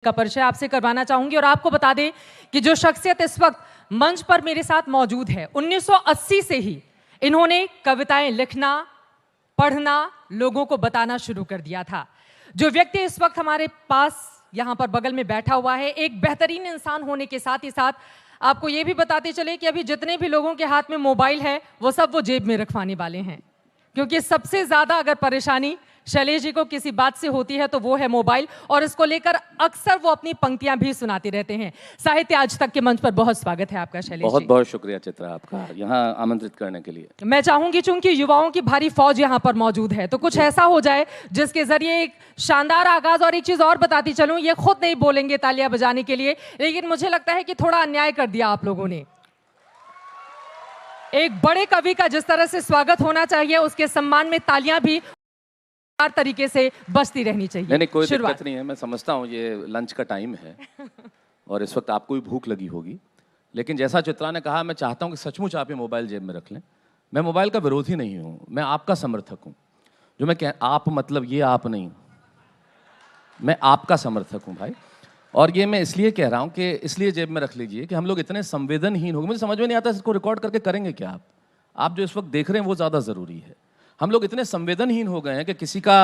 का परिचय आपसे करवाना चाहूंगी और आपको बता दें कि जो शख्सियत इस वक्त मंच पर मेरे साथ मौजूद है, 1980 से ही इन्होंने कविताएं लिखना, पढ़ना, लोगों को बताना शुरू कर दिया था। जो व्यक्ति इस वक्त हमारे पास यहां पर बगल में बैठा हुआ है, एक बेहतरीन इंसान होने के साथ ही साथ आपको यह भी बताते चले कि अभी जितने भी लोगों के हाथ में मोबाइल है वो सब वो जेब में रखवाने वाले हैं, क्योंकि सबसे ज्यादा अगर परेशानी शैलेश जी को किसी बात से होती है तो वो है मोबाइल, और इसको लेकर अक्सर वो अपनी पंक्तियां भी सुनाते रहते हैं। साहित्य आज तक के मंच पर बहुत स्वागत है आपका शैलेश जी। बहुत बहुत शुक्रिया चित्रा आपका यहाँ आमंत्रित करने के लिए। मैं चाहूंगी चूंकि युवाओं की भारी फौज यहाँ पर मौजूद है तो कुछ ऐसा हो जाए जिसके जरिए एक शानदार आगाज। और एक चीज और बताती चलूं, ये खुद नहीं बोलेंगे तालियां बजाने के लिए, लेकिन मुझे लगता है कि थोड़ा अन्याय कर दिया आप लोगों ने। एक बड़े कवि का जिस तरह से स्वागत होना चाहिए उसके सम्मान में तालियां भी हर तरीके से बजती रहनी चाहिए। नहीं, कोई दिक्कत नहीं है, मैं समझता हूँ ये लंच का टाइम है और इस वक्त आपको भी भूख लगी होगी, लेकिन जैसा चित्रा ने कहा, मैं चाहता हूँ कि सचमुच आप ये मोबाइल जेब में रख लें। मैं मोबाइल का विरोधी नहीं हूँ, मैं आपका समर्थक हूँ। जो मैं कह, आप मतलब ये आप नहीं, मैं आपका समर्थक हूँ भाई। और ये मैं इसलिए कह रहा हूँ कि इसलिए जेब में रख लीजिए कि हम लोग इतने संवेदनहीन हो गए, मुझे समझ में नहीं आता इसको रिकॉर्ड करके करेंगे क्या आप जो इस वक्त देख रहे हैं वो ज़्यादा ज़रूरी है। हम लोग इतने संवेदनहीन हो गए हैं कि किसी का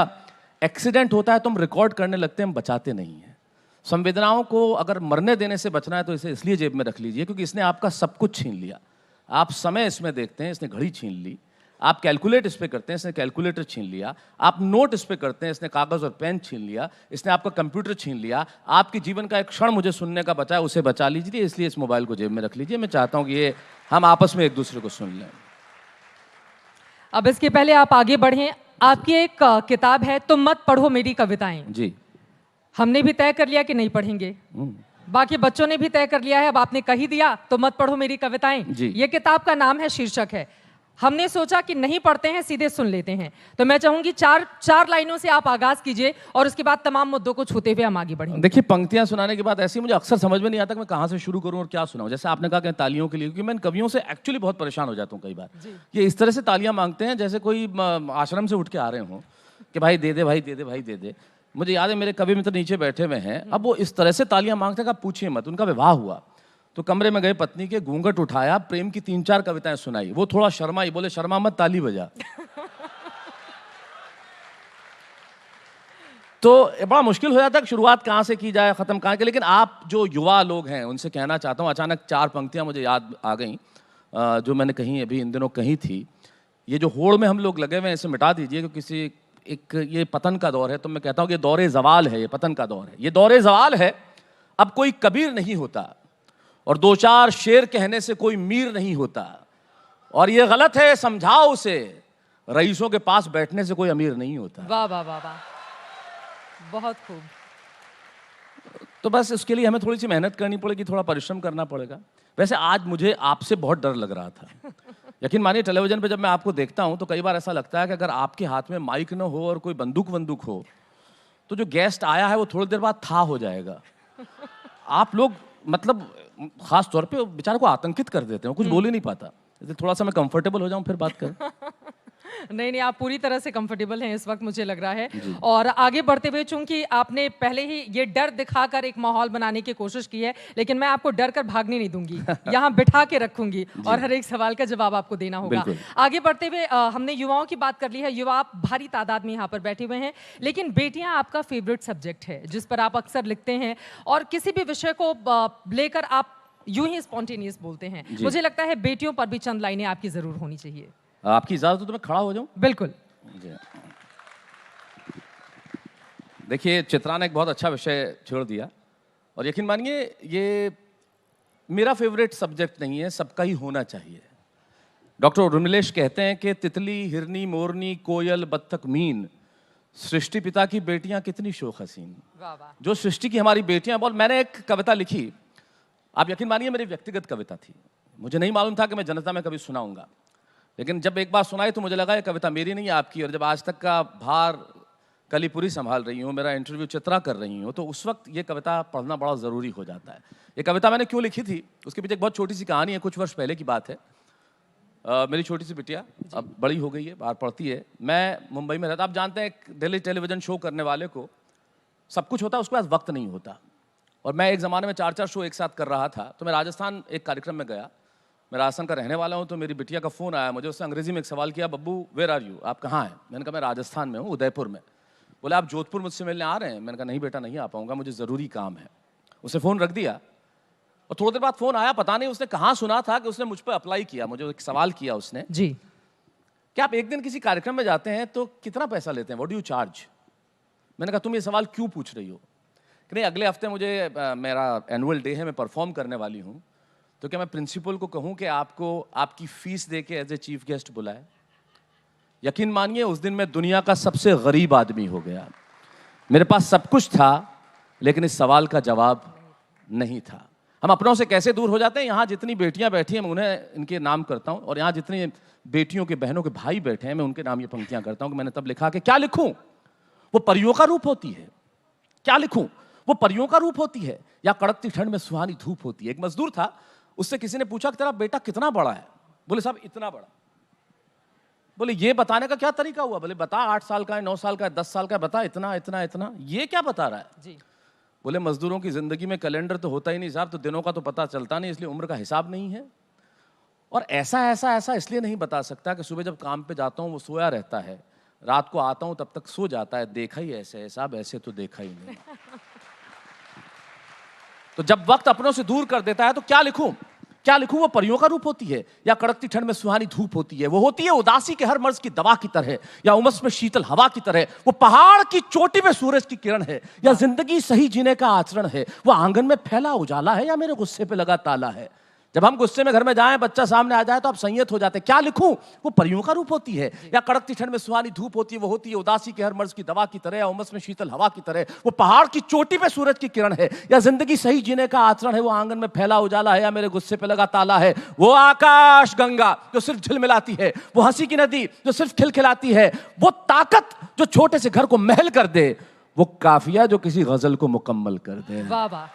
एक्सीडेंट होता है तो हम रिकॉर्ड करने लगते हैं, हम बचाते नहीं हैं। संवेदनाओं को अगर मरने देने से बचना है तो इसे इसलिए जेब में रख लीजिए क्योंकि इसने आपका सब कुछ छीन लिया। आप समय इसमें देखते हैं, इसने घड़ी छीन ली। आप कैलकुलेट इस पे करते हैं, इसने कैलकुलेटर छीन लिया। आप नोट इस पे करते हैं, इसने कागज़ और पेन छीन लिया। इसने आपका कंप्यूटर छीन लिया। आपके जीवन का एक क्षण मुझे सुनने का बचा है, उसे बचा लीजिए, इसलिए इस मोबाइल को जेब में रख लीजिए। मैं चाहता हूँ कि ये हम आपस में एक दूसरे को सुन लें। अब इसके पहले आप आगे बढ़ें, आपकी एक किताब है तुम मत पढ़ो मेरी कविताएं। जी, हमने भी तय कर लिया कि नहीं पढ़ेंगे, बाकी बच्चों ने भी तय कर लिया है। अब आपने कही दिया तो मत पढ़ो मेरी कविताएं। ये किताब का नाम है, शीर्षक है। हमने सोचा कि नहीं पढ़ते हैं, सीधे सुन लेते हैं। तो मैं चाहूंगी चार लाइनों से आप आगाज कीजिए और उसके बाद तमाम मुद्दों को छूते हुए हम आगे बढ़ेंगे। देखिए, पंक्तियां सुनाने के बाद ऐसी मुझे अक्सर समझ में नहीं आता कि मैं कहां से शुरू करूं और क्या सुनाऊं। जैसे आपने कहा कि तालियों के लिए, क्योंकि मैं इन कवियों से एक्चुअली बहुत परेशान हो जाता हूं कई बार। ये इस तरह से तालियां मांगते हैं जैसे कोई आश्रम से उठ के आ रहे हों कि भाई दे दे, भाई दे दे, भाई दे दे। मुझे याद है मेरे कवि मित्र नीचे बैठे हुए हैं, अब वो इस तरह से तालियां मांगते हैं कि आप पूछिए मत। उनका विवाह हुआ तो कमरे में गए, पत्नी के घूंघट उठाया, प्रेम की 3-4 कविताएं सुनाई। वो थोड़ा शर्माई, बोले शर्मा मत, ताली बजा। तो बड़ा मुश्किल हो जाता है कि शुरुआत कहाँ से की जाए, खत्म कहाँ के। लेकिन आप जो युवा लोग हैं उनसे कहना चाहता हूँ, अचानक 4 पंक्तियां मुझे याद आ गई जो मैंने कहीं अभी इन दिनों कही थी। ये जो होड़ में हम लोग लगे हुए हैं इसे मिटा दीजिए, क्योंकि किसी एक ये पतन का दौर है। तो मैं कहता हूँ कि ये दौरे जवाल है, ये पतन का दौर है, ये दौरे जवाल है। अब कोई कबीर नहीं होता और 2-4 शेर कहने से कोई मीर नहीं होता, और ये गलत है समझाओ उसे, रईसों के पास बैठने से कोई अमीर नहीं होता। वाह वाह वाह वाह, बहुत खूब। तो बस इसके लिए हमें थोड़ी सी मेहनत करनी पड़ेगी, थोड़ा परिश्रम करना पड़ेगा। वैसे आज मुझे आपसे बहुत डर लग रहा था। यकीन मानिए, टेलीविजन पे जब मैं आपको देखता हूं तो कई बार ऐसा लगता है कि अगर आपके हाथ में माइक न हो और कोई बंदूक हो तो जो गेस्ट आया है वो थोड़ी देर बाद था हो जाएगा। आप लोग मतलब खास तौर पे बेचारे को आतंकित कर देते हैं, कुछ बोल ही नहीं पाता। थोड़ा सा मैं कंफर्टेबल हो जाऊं फिर बात करें। नहीं, आप पूरी तरह से कंफर्टेबल हैं इस वक्त, मुझे लग रहा है। और आगे बढ़ते हुए, चूंकि आपने पहले ही ये डर दिखाकर एक माहौल बनाने की कोशिश की है, लेकिन मैं आपको डर कर भागने नहीं दूंगी। यहाँ बिठा के रखूंगी और हर एक सवाल का जवाब आपको देना होगा। आगे बढ़ते हुए हमने युवाओं की बात कर ली है। युवा आप भारी तादाद में यहाँ पर बैठे हुए हैं, लेकिन बेटियां आपका फेवरेट सब्जेक्ट है जिस पर आप अक्सर लिखते हैं और किसी भी विषय को लेकर आप यूं ही स्पॉन्टेनियस बोलते हैं। मुझे लगता है बेटियों पर भी चंद लाइनें आपकी जरूर होनी चाहिए। आपकी इजाजत हो तो मैं खड़ा हो जाऊं? बिल्कुल। देखिए, चित्रा ने एक बहुत अच्छा विषय छोड़ दिया और यकीन मानिए ये मेरा फेवरेट सब्जेक्ट नहीं है, सबका ही होना चाहिए। डॉक्टर उर्मिलेश कहते हैं कि तितली, हिरनी, मोरनी, कोयल, बत्तख, मीन, सृष्टि पिता की बेटियां कितनी शोख हसीन। जो सृष्टि की हमारी बेटियां बोल। मैंने एक कविता लिखी, आप यकीन मानिए मेरी व्यक्तिगत कविता थी। मुझे नहीं मालूम था कि मैं जनता में कभी सुनाऊंगा, लेकिन जब एक बार सुनाई तो मुझे लगा ये कविता मेरी नहीं आपकी। और जब आज तक का भार कलीपुरी संभाल रही हूँ, मेरा इंटरव्यू चित्रा कर रही हूँ, तो उस वक्त ये कविता पढ़ना बड़ा ज़रूरी हो जाता है। ये कविता मैंने क्यों लिखी थी उसके पीछे एक बहुत छोटी सी कहानी है। कुछ वर्ष पहले की बात है। मेरी छोटी सी बिटिया अब बड़ी हो गई है, बाहर पढ़ती है। मैं मुंबई में रहता। आप जानते हैं, दिल्ली टेलीविज़न शो करने वाले को सब कुछ होता है, उसके पास वक्त नहीं होता। और मैं एक ज़माने में 4-4 शो एक साथ कर रहा था, तो मैं राजस्थान एक कार्यक्रम में गया। मैं राजस्थान का रहने वाला हूँ, तो मेरी बिटिया का फ़ोन आया मुझे, उसने अंग्रेजी में एक सवाल किया, बब्बू वेयर आर यू, आप कहाँ हैं? मैंने कहा मैं राजस्थान में हूँ, उदयपुर में। बोले आप जोधपुर मुझसे मिलने आ रहे हैं? मैंने कहा नहीं बेटा, नहीं आ पाऊँगा, मुझे ज़रूरी काम है। उसने फ़ोन रख दिया और थोड़ी देर बाद फ़ोन आया, पता नहीं उसने कहाँ सुना था कि उसने मुझ पर अप्लाई किया, मुझे एक सवाल किया उसने जी। कि आप एक दिन किसी कार्यक्रम में जाते हैं तो कितना पैसा लेते हैं, व्हाट डू यू चार्ज? मैंने कहा तुम ये सवाल क्यों पूछ रही हो? कि नहीं अगले हफ्ते मुझे मेरा एनुअल डे है, मैं परफॉर्म करने वाली हूँ, तो क्या मैं प्रिंसिपल को कहूँ कि आपको आपकी फीस दे के एज ए चीफ गेस्ट बुलाए? यकीन मानिए उस दिन मैं दुनिया का सबसे गरीब आदमी हो गया। मेरे पास सब कुछ था लेकिन इस सवाल का जवाब नहीं था। हम अपनों से कैसे दूर हो जाते हैं। यहाँ जितनी बेटियां बैठी हैं मैं उन्हें इनके नाम करता हूँ, और यहाँ जितनी बेटियों के बहनों के भाई बैठे हैं मैं उनके नाम ये पंक्तियां करता हूँ कि मैंने तब लिखा कि क्या लिखूं वो परियों का रूप होती है, क्या लिखूं वो परियों का रूप होती है, या कड़कती ठंड में सुहानी धूप होती है। एक मजदूर था, उससे किसी ने पूछा कि तेरा बेटा कितना बड़ा है? बोले साहब इतना बड़ा। बोले ये बताने का क्या तरीका हुआ? बोले बता 8 साल का है, 9 साल का है, 10 साल का है, बता इतना इतना इतना। ये क्या बता रहा है जी। बोले मजदूरों की जिंदगी में कैलेंडर तो होता ही नहीं साहब, तो दिनों का तो पता चलता नहीं, इसलिए उम्र का हिसाब नहीं है। और ऐसा इसलिए नहीं बता सकता कि सुबह जब काम पे जाता हूँ वो सोया रहता है, रात को आता हूं तब तक सो जाता है। देखा ही ऐसे है साहब, ऐसे तो देखा ही नहीं। तो जब वक्त अपनों से दूर कर देता है तो क्या लिखूं? क्या लिखूं वो परियों का रूप होती है, या कड़कती ठंड में सुहानी धूप होती है। वो होती है उदासी के हर मर्ज की दवा की तरह, या उमस में शीतल हवा की तरह। वो पहाड़ की चोटी में सूरज की किरण है, या जिंदगी सही जीने का आचरण है। वो आंगन में फैला उजाला है, या मेरे गुस्से पे लगा ताला है। जब हम गुस्से में घर में जाएं, बच्चा सामने आ जाए तो आप संयत हो जाते हैं। क्या लिखूं वो परियों का रूप होती है, या कड़कती ठंड में सुहानी धूप होती है। वो होती है उदासी के हर मर्ज की दवा की तरह, या उमस में शीतल हवा की तरह। वो पहाड़ की चोटी पे सूरज की किरण है, या जिंदगी सही जीने का आचरण है। वो आंगन में फैला उजाला है, या मेरे गुस्से पे लगा ताला है। वो आकाश गंगा जो सिर्फ झिलमिलाती है, वो हंसी की नदी जो सिर्फ खिलखिलाती है, वो ताकत जो छोटे से घर को महल कर दे, वो काफिया जो किसी गजल को मुकम्मल कर दे। वाह वाह,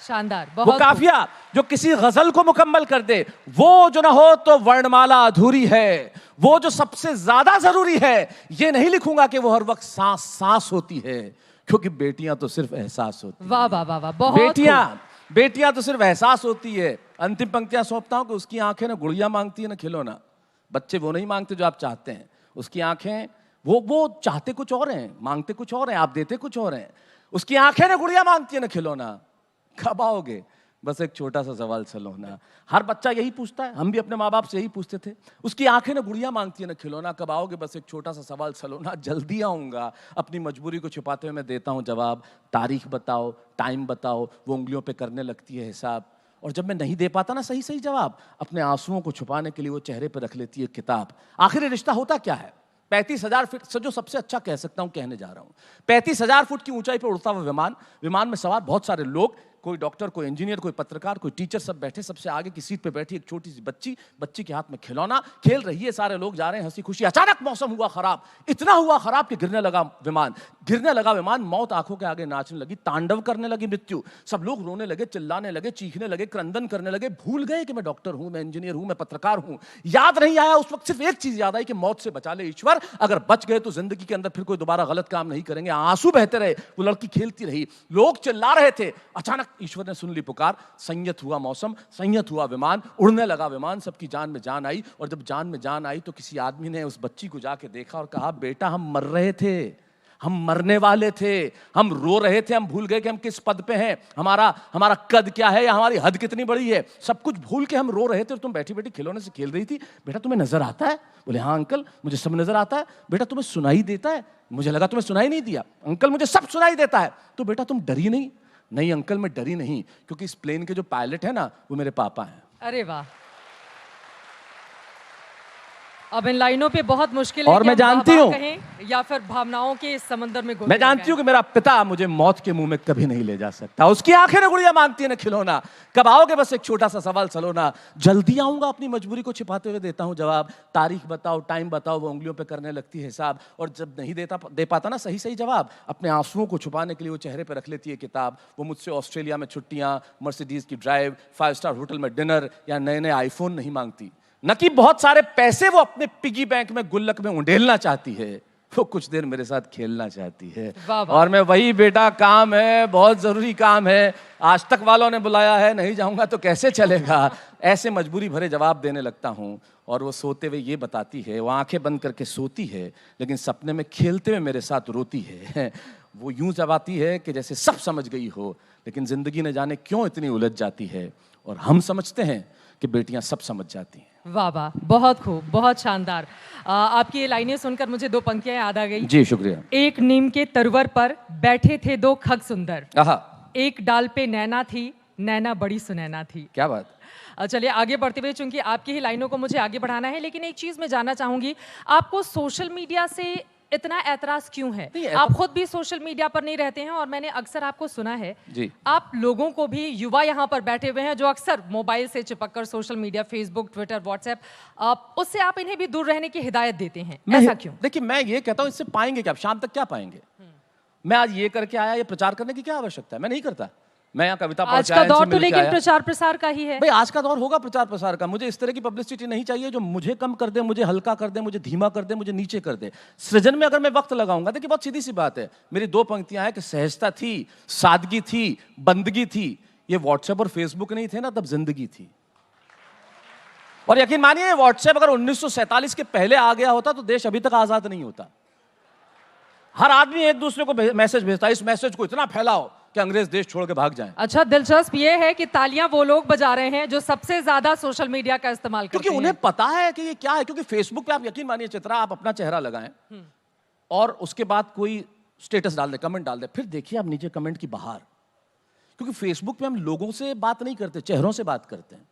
शानदार। वो बहुत काफिया जो किसी गजल को मुकम्मल कर दे। वो जो ना हो तो वर्णमाला अधूरी है। वो जो सबसे ज्यादा जरूरी है। ये नहीं लिखूंगा कि वो हर वक्त सांस सांस होती है, क्योंकि बेटियां तो सिर्फ एहसास होती है। वाह वाह वाह वाह, बहुत बेटियां तो सिर्फ एहसास होती है। अंतिम पंक्तियां सौंपता हूं कि उसकी आंखें ना गुड़िया मांगती है ना खिलौना। बच्चे वो नहीं मांगते जो आप चाहते हैं। उसकी आंखें वो चाहते कुछ और हैं, मांगते कुछ और हैं, आप देते कुछ और हैं। उसकी आंखें ना गुड़िया मांगती है ना खिलौना। कब आओगे? बस एक छोटा सा सवाल सलोना। हर बच्चा यही पूछता है, हम भी अपने माँ बाप से यही पूछते थे। उसकी आंखें ना गुड़िया मांगती है ना खिलौना। कब आओगे? बस एक छोटा सा सवाल सलोना। जल्दी आऊंगा। अपनी मजबूरी को छुपाते हुए मैं देता हूँ जवाब। तारीख बताओ, टाइम बताओ, वो उंगलियों पे करने लगती है हिसाब। और जब मैं नहीं दे पाता ना सही जवाब, अपने आंसुओं को छुपाने के लिए वो चेहरे पर रख लेती है किताब। आखिर रिश्ता होता क्या है? 35,000 फीट से, जो सबसे अच्छा कह सकता हूं कहने जा रहा हूं, 35,000 फुट की ऊंचाई पर उड़ता हुआ विमान। विमान में सवार बहुत सारे लोग, कोई डॉक्टर, कोई इंजीनियर, कोई पत्रकार, कोई टीचर, सब बैठे। सबसे आगे की सीट पे बैठी एक छोटी सी बच्ची, बच्ची के हाथ में खिलौना, खेल रही है। सारे लोग जा रहे हैं हंसी खुशी। अचानक मौसम हुआ खराब, इतना हुआ खराब कि गिरने लगा विमान। गिरने लगा विमान, मौत आंखों के आगे नाचने लगी, तांडव करने लगी मृत्यु। सब लोग रोने लगे, चिल्लाने लगे, चीखने लगे, क्रंदन करने लगे। भूल गए कि मैं डॉक्टर हूं, मैं इंजीनियर हूं, मैं पत्रकार हूं। याद नहीं आया उस वक्त, सिर्फ एक चीज याद आई कि मौत से बचा ले ईश्वर। अगर बच गए तो जिंदगी के अंदर फिर कोई दोबारा गलत काम नहीं करेंगे। आंसू बहते रहे, वो लड़की खेलती रही, लोग चिल्ला रहे थे। अचानक ईश्वर ने सुन ली पुकार। संयत हुआ मौसम, संयत हुआ विमान, उड़ने लगा विमान। सबकी जान में जान आई। और जब जान में जान आई तो किसी आदमी ने उस बच्ची को जाके देखा और कहा, बेटा हम मर रहे थे, हम मरने वाले थे, हम रो रहे थे, हम भूल गए कि हम किस पद पे हैं, हमारा कद क्या है, या हमारी हद कितनी बड़ी है। सब कुछ भूल के हम रो रहे थे और तुम बैठी बैठी खिलौने से खेल रही थी। बेटा तुम्हें नजर आता है? बोले हाँ अंकल, मुझे सब नजर आता है। बेटा तुम्हें सुनाई देता है? मुझे लगा तुम्हें सुनाई नहीं दिया। अंकल मुझे सब सुनाई देता है। तो बेटा तुम डरी नहीं? नहीं अंकल मैं डरी नहीं, क्योंकि इस प्लेन के जो पायलट है ना वो मेरे पापा हैं। अरे वाह। अब इन लाइनों पे बहुत मुश्किल है और कि मैं हम जानती वाह-वाह हूं, कहें या फिर भावनाओं के इस समंदर में मैं जानती हूं कि मेरा पिता मुझे मौत के मुंह में कभी नहीं ले जा सकता। उसकी आंखें न गुड़िया मांगती है न खिलौना। कब आओगे? बस एक छोटा सा सवाल सलोना। जल्दी आऊंगा, अपनी मजबूरी को छिपाते हुए देता हूं जवाब। तारीख बताओ, टाइम बताओ, वो उंगलियों पे करने लगती है हिसाब। और जब नहीं दे पाता ना सही जवाब, अपने आंसुओं को छुपाने के लिए वो चेहरे पे रख लेती है किताब। वो मुझसे ऑस्ट्रेलिया में छुट्टियां, मर्सिडीज की ड्राइव, 5 स्टार होटल में डिनर, या नए नए आईफोन नहीं मांगती। न कि बहुत सारे पैसे वो अपने पिगी बैंक में गुल्लक में उंडेलना चाहती है। वो कुछ देर मेरे साथ खेलना चाहती है। वाह वाह। और मैं वही बेटा काम है, बहुत जरूरी काम है, आज तक वालों ने बुलाया है, नहीं जाऊंगा तो कैसे चलेगा, ऐसे मजबूरी भरे जवाब देने लगता हूँ। और वो सोते हुए ये बताती है, वो आंखें बंद करके सोती है लेकिन सपने में खेलते हुए मेरे साथ रोती है। वो यूं जबाती है कि जैसे सब समझ गई हो, लेकिन जिंदगी ने जाने क्यों इतनी उलझ जाती है और हम समझते हैं कि बेटियां सब समझ जाती हैं। वाह वाह, बहुत खूब, बहुत शानदार। आपकी ये लाइनें सुनकर मुझे दो पंक्तियां याद आ गई। जी शुक्रिया। एक नीम के तरवर पर बैठे थे दो खग सुंदर, आहा, एक डाल पे नैना थी, नैना बड़ी सुनैना थी। क्या बात। चलिए आगे बढ़ते हुए, चूंकि आपकी ही लाइनों को मुझे आगे बढ़ाना है, लेकिन एक चीज मैं जानना चाहूंगी, आपको सोशल मीडिया से इतना ऐतराज क्यों है? नहीं, आप खुद भी सोशल मीडिया पर नहीं रहते हैं और मैंने अक्सर आपको सुना है, जी। आप लोगों को भी, युवा यहाँ पर बैठे हुए हैं जो अक्सर मोबाइल से चिपक कर social media, Facebook, Twitter, WhatsApp, उससे आप इन्हें भी दूर रहने की हिदायत देते हैं, ऐसा क्यों? देखिए मैं ये कहता हूँ, इससे पाएंगे क्या, शाम तक क्या पाएंगे। मैं आज ये करके आया, ये प्रचार करने की क्या आवश्यकता है, मैं नहीं करता। मैं यहाँ कविता पढ़ आज के का आया, इनसे दौर तो मिल के लेकिन आया। प्रचार प्रसार का ही है। भाई आज का दौर होगा प्रचार प्रसार का, मुझे इस तरह की पब्लिसिटी नहीं चाहिए जो मुझे कम कर दे, मुझे हल्का कर दे, मुझे धीमा कर दे, मुझे नीचे कर दे। सृजन में अगर मैं वक्त लगाऊंगा, देखिए बहुत सीधी सी बात है, मेरी दो पंक्तियां हैं कि सहजता थी, सादगी थी, बंदगी थी। ये व्हाट्सएप और फेसबुक नहीं थे ना, तब जिंदगी थी। और यकीन मानिए, व्हाट्सएप अगर 1947 के पहले आ गया होता तो देश अभी तक आजाद नहीं होता। हर आदमी एक दूसरे को मैसेज भेजता है, इस मैसेज को इतना फैलाओ कि अंग्रेज देश छोड़ के भाग जाएं। अच्छा, दिलचस्प ये है कि तालियां वो लोग बजा रहे हैं जो सबसे ज्यादा सोशल मीडिया का इस्तेमाल करते हैं, क्योंकि उन्हें पता है कि ये क्या है। क्योंकि फेसबुक पे आप यकीन मानिए चित्रा, आप अपना चेहरा लगाएं और उसके बाद कोई स्टेटस डाल दे, कमेंट डाल दे, फिर देखिए आप नीचे कमेंट की बहार। क्योंकि फेसबुक पे हम लोगों से बात नहीं करते, चेहरों से बात करते हैं।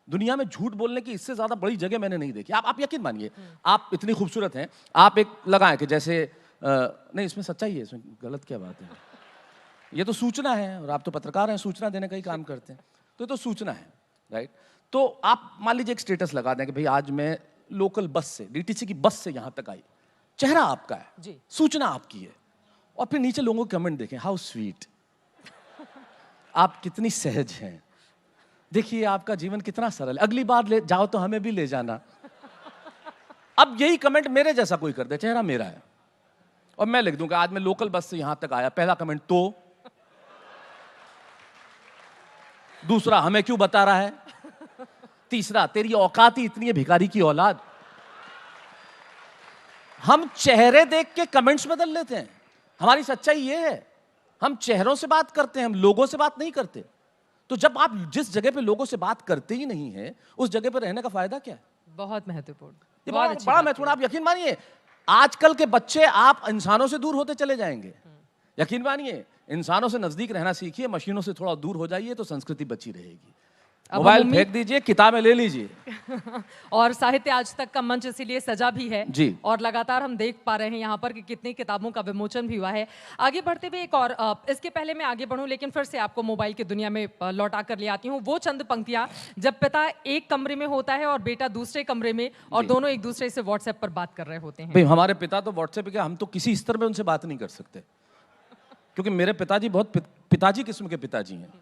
दुनिया में झूठ बोलने की इससे ज्यादा बड़ी जगह मैंने नहीं देखी। आप यकीन मानिए, आप इतनी खूबसूरत हैं, आप एक लगाएं कि जैसे नहीं, इसमें सच्चाई है, इसमें गलत क्या बात है। ये तो सूचना है और आप तो पत्रकार हैं, सूचना देने का ही काम करते हैं, तो ये तो सूचना है, राइट। तो आप मान लीजिए एक स्टेटस लगा दें कि भाई आज मैं लोकल बस से, डीटीसी की बस से यहां तक आई, चेहरा आपका है जी, सूचना आपकी है, और फिर नीचे लोगों के कमेंट देखें, हाउ स्वीट, आप कितनी सहज हैं, देखिए आपका जीवन कितना सरल है, अगली बार ले जाओ तो हमें भी ले जाना। अब यही कमेंट मेरे जैसा कोई कर दे, चेहरा मेरा है, और मैं लिख दूंगा आज मैं लोकल बस से यहां तक आया, पहला कमेंट तो, दूसरा हमें क्यों बता रहा है, तीसरा तेरी औकात ही इतनी है भिखारी की औलाद। हम चेहरे देख के कमेंट्स बदल लेते हैं, हमारी सच्चाई ये है, हम चेहरों से बात करते हैं, हम लोगों से बात नहीं करते। तो जब आप जिस जगह पे लोगों से बात करते ही नहीं है, उस जगह पे रहने का फायदा क्या है। बहुत महत्वपूर्ण, ये बहुत बड़ा अच्छी बड़ा बात महत्वपूर्ण। आप यकीन मानिए, आजकल के बच्चे, आप इंसानों से दूर होते चले जाएंगे। यकीन मानिए, इंसानों से नजदीक रहना सीखिए, मशीनों से थोड़ा दूर हो जाइए तो संस्कृति बची रहेगी। अब मोबाइल हम फेंक दीजिए, किताबें ले लीजिए। और साहित्य आज तक का मंच इसीलिए सजा भी है जी। और लगातार हम देख पा रहे हैं यहाँ पर कि कितनी किताबों का विमोचन भी हुआ है। आगे बढ़ते हुए एक और, इसके पहले मैं आगे बढ़ूं लेकिन फिर से आपको मोबाइल की दुनिया में लौटा कर ले आती हूँ। वो चंद पंक्तियां जब पिता एक कमरे में होता है और बेटा दूसरे कमरे में, और दोनों एक दूसरे से व्हाट्सएप पर बात कर रहे होते हैं। भाई हमारे पिता तो व्हाट्सएप पे, हम तो किसी स्तर में उनसे बात नहीं कर सकते, क्योंकि मेरे पिताजी बहुत पिताजी किस्म के पिताजी हैं।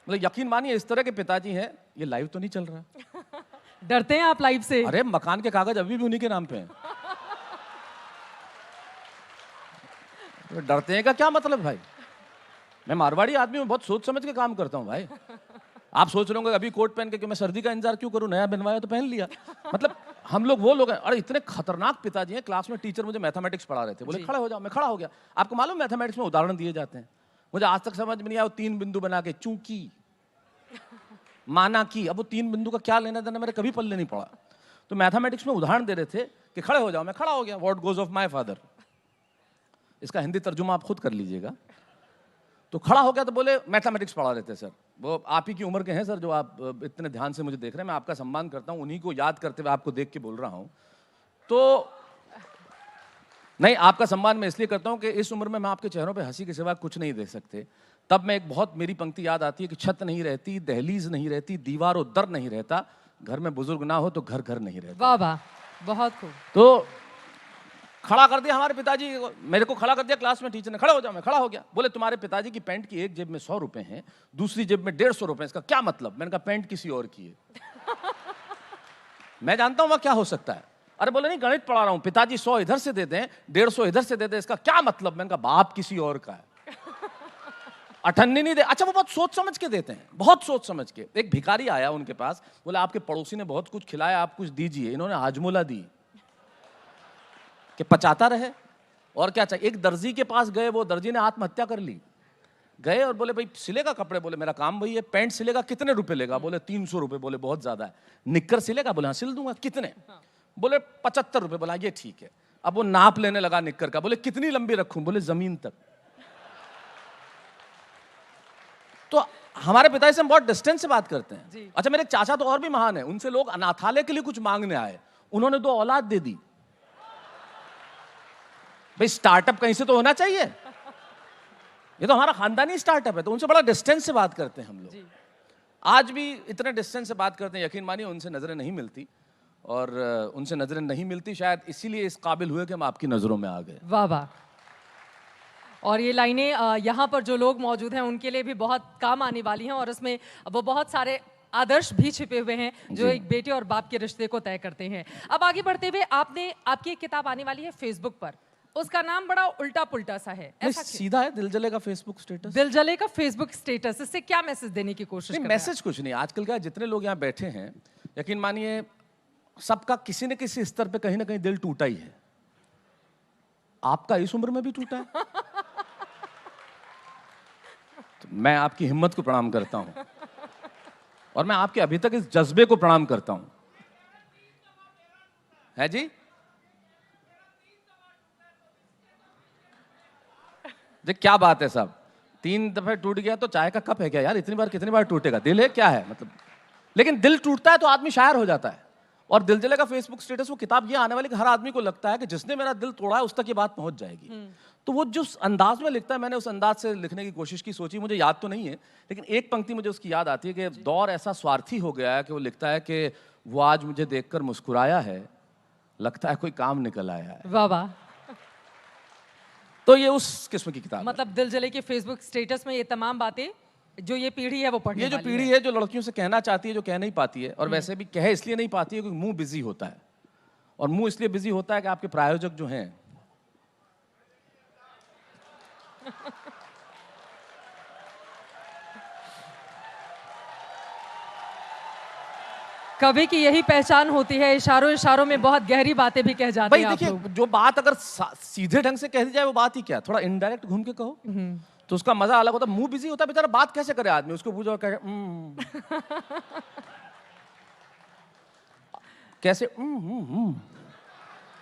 मतलब यकीन मानिए इस तरह के पिताजी हैं। ये लाइव तो नहीं चल रहा। डरते हैं आप लाइव से? अरे मकान के कागज अभी भी उन्हीं के नाम पे हैं। तो डरते हैं का क्या मतलब भाई, मैं मारवाड़ी आदमी हूँ, बहुत सोच समझ के काम करता हूँ भाई। आप सोच रहे होंगे अभी कोट पहन के कि मैं सर्दी का इंतजार क्यों करूँ, नया बनवाया तो पहन लिया। मतलब हम लोग वो लोग हैं। अरे इतने खतरनाक पिताजी हैं। क्लास में टीचर मुझे मैथमेटिक्स पढ़ा रहे थे, बोले खड़े हो जाओ, मैं खड़ा हो गया। आपको मालूम मैथमेटिक्स में उदाहरण दिए जाते हैं, मुझे आज तक समझ में नहीं आया। वो 3 बिंदु बना के चूंकि, माना कि, अब वो 3 बिंदु का क्या लेना देना मेरे कभी पल्ले नहीं पड़ा। तो मैथमेटिक्स में उदाहरण दे रहे थे कि खड़े हो जाओ, मैं खड़ा हो गया। What goes off my father, इसका हिंदी तर्जुमा आप खुद कर लीजिएगा। तो खड़ा हो गया तो बोले मैथमेटिक्स पढ़ा रहे थे सर। वो आप ही की उम्र के हैं सर जो आप इतने ध्यान से मुझे देख रहे हैं, मैं आपका सम्मान करता हूं, उन्हीं को याद करते हुए आपको देख के बोल रहा हूं। तो नहीं, आपका सम्मान मैं इसलिए करता हूं कि इस उम्र में मैं आपके चेहरों पे हंसी के सिवा कुछ नहीं देख सकते। तब मैं एक बहुत मेरी पंक्ति याद आती है कि छत नहीं रहती, दहलीज नहीं रहती, दीवार और दर नहीं रहता, घर में बुजुर्ग ना हो तो घर घर नहीं रहता। वाह वाह, बहुत खूब। तो खड़ा कर दिया हमारे पिताजी, मेरे को खड़ा कर दिया क्लास में टीचर ने, खड़ा हो जाओ, मैं खड़ा हो गया। बोले तुम्हारे पिताजी की पैंट की एक जेब में 100 रुपए हैं, दूसरी जेब में 150 रुपए, इसका क्या मतलब। मैंने कहा पैंट किसी और की है। मैं जानता हूं वह क्या हो सकता है। अरे बोले नहीं गणित पढ़ा रहा हूं, पिताजी 100 इधर से देते हैं, 150 इधर से देते हैं, इसका क्या मतलब? मैंने कहा बाप किसी और का है, अठन्नी नहीं दे। अच्छा वो बहुत सोच समझ के देते हैं, बहुत सोच समझ के। एक भिखारी आया उनके पास, बोला आपके पड़ोसी ने बहुत कुछ खिलाया, आप कुछ दीजिए। इन्होंने हाजमोला दी कि पचाता रहे, और क्या चाहिए। एक दर्जी के पास गए, वो दर्जी ने आत्महत्या कर ली। गए और बोले भाई सिलेगा कपड़े? बोले मेरा काम वही है। पैंट सिलेगा कितने रुपए लेगा? बोले 300 रुपए। बोले बहुत ज्यादा है। निक्कर सिलेगा? बोले हाँ सिल दूंगा। कितने? बोले 75 रुपए। बोला ये ठीक है। अब वो नाप लेने लगा निक्कर का। बोले कितनी लंबी रखूं? बोले जमीन तक। तो हमारे पिताजी से हम बहुत डिस्टेंस से बात करते हैं। अच्छा मेरे चाचा तो और भी महान है, उनसे लोग अनाथालय के लिए कुछ मांगने आए, उन्होंने 2 औलाद दे दी। भाई स्टार्टअप कहीं से तो होना चाहिए, ये तो हमारा खानदानी स्टार्टअप है, तो उनसे बड़ा डिस्टेंस से बात करते हैं हम लोग। आज भी इतने डिस्टेंस से बात करते हैं, यकीन मानिए उनसे नजरें नहीं मिलती, और उनसे नजरें नहीं मिलती शायद इसीलिए इस काबिल हुए कि हम आपकी नजरों में आ गए। वाह वाह। और ये लाइनें यहाँ पर जो लोग मौजूद हैं उनके लिए भी बहुत काम आने वाली हैं, और इसमें वो बहुत सारे आदर्श भी छिपे हुए हैं जो एक बेटे और बाप के रिश्ते को तय करते हैं। अब आगे बढ़ते हुए आपकी एक किताब आने वाली है फेसबुक पर, उसका नाम बड़ा उल्टा पुल्टा सा है, ऐसा सीधा है दिल जले का फेसबुक स्टेटस। दिल जले का फेसबुक स्टेटस, इससे क्या मैसेज देने की कोशिश कर रहे हैं? मैसेज कुछ नहीं, आजकल क्या जितने लोग यहाँ बैठे हैं, यकीन मानिए सबका किसी न किसी स्तर पे कहीं ना कहीं दिल टूटा ही है। आपका इस उम्र में भी टूटा है। तो मैं आपकी हिम्मत को प्रणाम करता हूं, और मैं आपके अभी तक इस जज्बे को प्रणाम करता हूं। है जी? जी क्या बात है साहब, 3 दफे टूट गया तो चाय का कप है क्या यार? इतनी बार कितनी बार टूटेगा? दिल है क्या है मतलब? लेकिन दिल टूटता है तो आदमी शायर हो जाता है। और दिल जले का फेसबुक स्टेटस, वो किताब ये आने वाली कि हर आदमी को लगता है कि जिसने मेरा दिल तोड़ा है उस तक ये बात पहुंच जाएगी। तो वो जिस अंदाज में लिखता है, मैंने उस अंदाज से लिखने की कोशिश की, सोची, मुझे याद तो नहीं है, लेकिन एक पंक्ति मुझे उसकी याद आती है कि दौर ऐसा स्वार्थी हो गया है कि वो लिखता है कि वो आज मुझे देखकर मुस्कुराया है, लगता है कोई काम निकल आया है। वाह वाह। तो ये उस किस्म की किताब मतलब दिल जले के फेसबुक स्टेटस में ये तमाम बातें जो ये पीढ़ी है वो पढ़ने ये जो पीढ़ी है जो लड़कियों से कहना चाहती है, जो कह नहीं पाती है, और वैसे भी कह इसलिए नहीं पाती है क्योंकि मुंह बिजी होता है, और मुंह इसलिए बिजी होता है कि आपके प्रायोजक जो हैं कवि की यही पहचान होती है, इशारों इशारों में बहुत गहरी बातें भी कह जाते हैं भाई। आप देखिए लोग। जो बात अगर सीधे ढंग से कह दी जाए वो बात ही क्या, थोड़ा इनडायरेक्ट घूम के कहो तो उसका मजा अलग होता है। मुंह बिजी होता है बेचारा, बात कैसे करे आदमी? उसको पूछो कैसे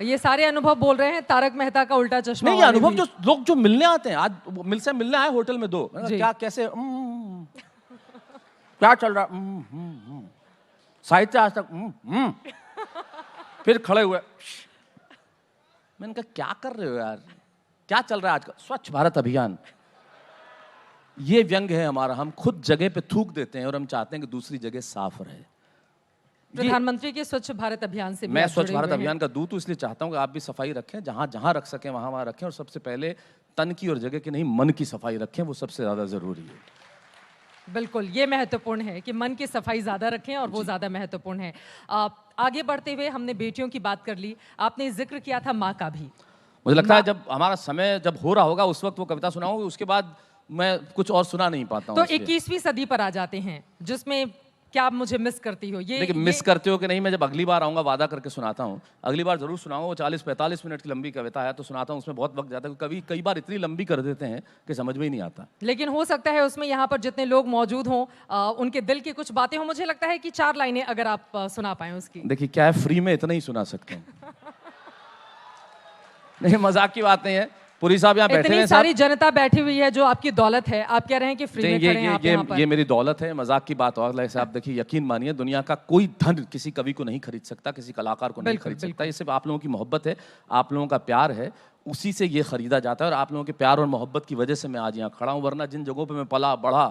ये सारे अनुभव बोल रहे हैं तारक मेहता का उल्टा चश्मा। नहीं, ये अनुभव जो लोग जो मिलने आते हैं, आज मिलने आए होटल में 2, क्या कैसे क्या चल रहा, साहित्य आज तक फिर खड़े हुए। मैंने कहा क्या कर रहे हो यार, क्या चल रहा है आजकल? स्वच्छ भारत अभियान, ये व्यंग है हमारा। हम खुद जगह पे थूक देते हैं और हम चाहते हैं कि दूसरी जगह साफ रहे। प्रधानमंत्री के स्वच्छ भारत अभियान से मैं स्वच्छ भारत अभियान का दूत हूं, इसलिए चाहता हूं कि आप भी सफाई रखें, जहां जहां रख सकें वहां वहां रखें, और सबसे पहले तन की और जगह की नहीं, मन की सफाई रखें, वो सबसे ज्यादा जरूरी है। बिल्कुल, ये महत्वपूर्ण है कि मन की सफाई ज्यादा रखें, और वो ज्यादा महत्वपूर्ण है। आगे बढ़ते हुए हमने बेटियों की बात कर ली, आपने जिक्र किया था माँ का भी। मुझे लगता है जब हमारा समय जब हो रहा होगा उस वक्त वो कविता सुनाऊंगी, उसके बाद मैं कुछ और सुना नहीं पाता हूँ। तो 21वीं सदी पर आ जाते हैं, जिसमें क्या आप मुझे मिस करती हो? देखिए मिस करते हो कि नहीं, मैं जब अगली बार आऊंगा वादा करके सुनाता हूँ, अगली बार जरूर सुनाऊंगा। वो 40-45 मिनट की लंबी कविता है तो सुनाता हूँ, उसमें बहुत वक्त जाता है, कई बार इतनी लंबी कर देते हैं कि समझ में ही नहीं आता। लेकिन हो सकता है उसमें यहाँ पर जितने लोग मौजूद हों उनके दिल की कुछ बातें हों। मुझे लगता है कि 4 लाइनें अगर आप सुना पाए उसकी। देखिए क्या है, फ्री में इतना ही सुना सकते हैं। नहीं मजाक की बात नहीं है, पुरी साहब यहाँ बैठे हैं, सारी जनता बैठी हुई है जो आपकी दौलत है, आप कह रहे हैं कि फ्री में खड़े हैं आप यहाँ पर। ये मेरी दौलत है, मजाक की बात और साहब। देखिए यकीन मानिए दुनिया का कोई धन किसी कवि को नहीं खरीद सकता, किसी कलाकार को नहीं खरीद सकता। ये सिर्फ आप लोगों की मोहब्बत है, आप लोगों का प्यार है, उसी से ये खरीदा जाता है, और आप लोगों के प्यार और मोहब्बत की वजह से मैं आज यहाँ खड़ा हूँ। वरना जिन जगहों पर मैं पला बढ़ा,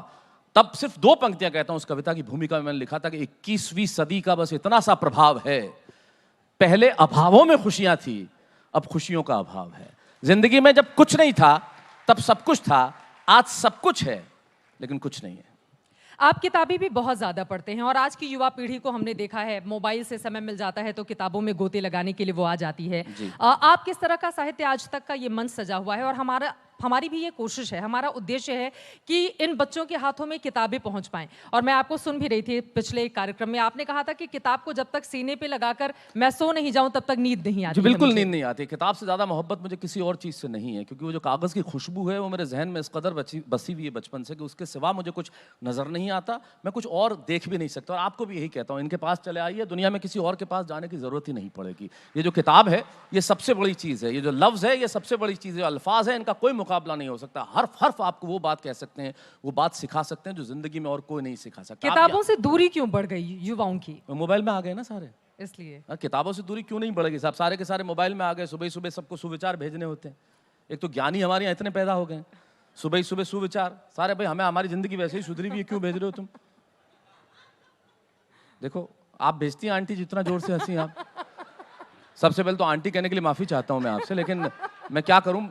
तब सिर्फ 2 पंक्तियां कहता हूँ उस कविता की भूमिका में, मैंने लिखा था कि 21वीं सदी का बस इतना सा प्रभाव है, पहले अभावों में खुशियां थी, अब खुशियों का अभाव है। जिंदगी में जब कुछ नहीं था तब सब कुछ था, आज सब कुछ है लेकिन कुछ नहीं है। आप किताबें भी बहुत ज़्यादा पढ़ते हैं और आज की युवा पीढ़ी को हमने देखा है, मोबाइल से समय मिल जाता है तो किताबों में गोते लगाने के लिए वो आ जाती है। आप किस तरह का साहित्य आज तक का ये मंच सजा हुआ है, और हमारी भी ये कोशिश है, हमारा उद्देश्य है कि इन बच्चों के हाथों में किताबें पहुंच पाएं। और मैं आपको सुन भी रही थी पिछले एक कार्यक्रम में, आपने कहा था कि किताब को जब तक सीने पे लगाकर मैं सो नहीं जाऊं तब तक नींद नहीं आती। बिल्कुल नींद नहीं आती। किताब से ज़्यादा मोहब्बत मुझे किसी और चीज़ से नहीं है, क्योंकि वो जो कागज़ की खुशबू है वो मेरे जहन में इस कदर बसी हुई है बचपन से कि उसके सिवा मुझे कुछ नज़र नहीं आता, मैं कुछ और देख भी नहीं सकता। और आपको भी यही कहता हूँ, इनके पास चले आइए, दुनिया में किसी और के पास जाने की ज़रूरत ही नहीं पड़ेगी। ये जो किताब है ये सबसे बड़ी चीज़ है, ये जो लफ्ज़ है ये सबसे बड़ी चीज़ है, अल्फाज है इनका कोई मुकाबला नहीं हो सकता। हर्फ आपको वो बात कह सकते हैं, वो बात सिखा सकते हैं जो जिंदगी में और कोई नहीं सिखा सकता। किताबों से दूरी क्यों बढ़ गई युवाओं की? मोबाइल में आ गए ना सारे, इसलिए किताबों से दूरी क्यों नहीं बढ़ेगी साहब? सारे के सारे मोबाइल में आ गए। सुबह सुबह सबको सुविचार भेजने होते हैं। एक तो ज्ञानी हमारे यहाँ इतने पैदा हो गए, सुबह सुबह सुविचार सारे। भाई हमें हमारी जिंदगी वैसे ही सुधरी हुई है, क्यों भेज रहे हो तुम? देखो आप भेजती हैं आंटी, जितना जोर से हंसी आप। सबसे पहले तो आंटी कहने के लिए माफी चाहता हूं मैं आपसे, लेकिन मैं क्या करूं,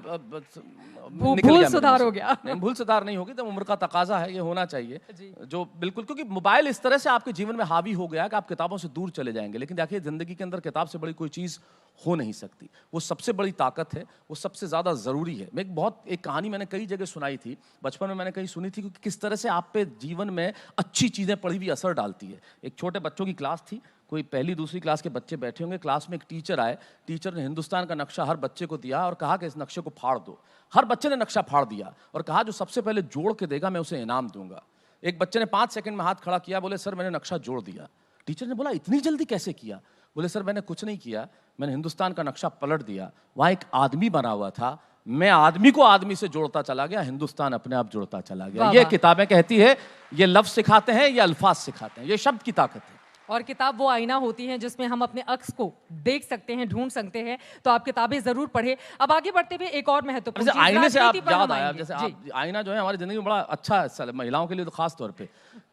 भूल सुधार हो गया। नहीं, भूल सुधार नहीं होगी, तो उम्र का तकाजा है, ये होना चाहिए जो बिल्कुल। क्योंकि मोबाइल इस तरह से आपके जीवन में हावी हो गया कि आप किताबों से दूर चले जाएंगे। लेकिन देखिए, जिंदगी के अंदर किताब से बड़ी कोई चीज़ हो नहीं सकती। वो सबसे बड़ी ताकत है, वो सबसे ज़्यादा ज़रूरी है। मैं एक कहानी मैंने कई जगह सुनाई थी, बचपन में मैंने कहीं सुनी थी कि किस तरह से आप पे जीवन में अच्छी चीज़ें पढ़ी हुई असर डालती है। एक छोटे बच्चों की क्लास थी, कोई पहली दूसरी क्लास के बच्चे बैठे होंगे। क्लास में एक टीचर आए, टीचर ने हिंदुस्तान का नक्शा हर बच्चे को दिया और कहा कि इस नक्शे को फाड़ दो। हर बच्चे ने नक्शा फाड़ दिया और कहा जो सबसे पहले जोड़ के देगा मैं उसे इनाम दूंगा। एक बच्चे ने 5 सेकंड में हाथ खड़ा किया, बोले सर मैंने नक्शा जोड़ दिया। टीचर ने बोला इतनी जल्दी कैसे किया? बोले सर मैंने कुछ नहीं किया, मैंने हिंदुस्तान का नक्शा पलट दिया। वहाँ एक आदमी बना हुआ था, मैं आदमी को आदमी से जोड़ता चला गया, हिंदुस्तान अपने आप जुड़ता चला गया। ये किताबें कहती है, ये लफ्ज सिखाते हैं, ये अल्फाज सिखाते हैं, ये शब्द की ताकत है। और किताब वो आईना होती है जिसमें हम अपने अक्स को देख सकते हैं, ढूंढ सकते हैं। तो आप किताबें जरूर पढ़ें। अब आगे बढ़ते हुए एक और महत्वपूर्ण चीज, आईने से आप याद आया, जैसे आप आईना जो है हमारी जिंदगी में बड़ा अच्छा है, महिलाओं के लिए तो खास तौर पे।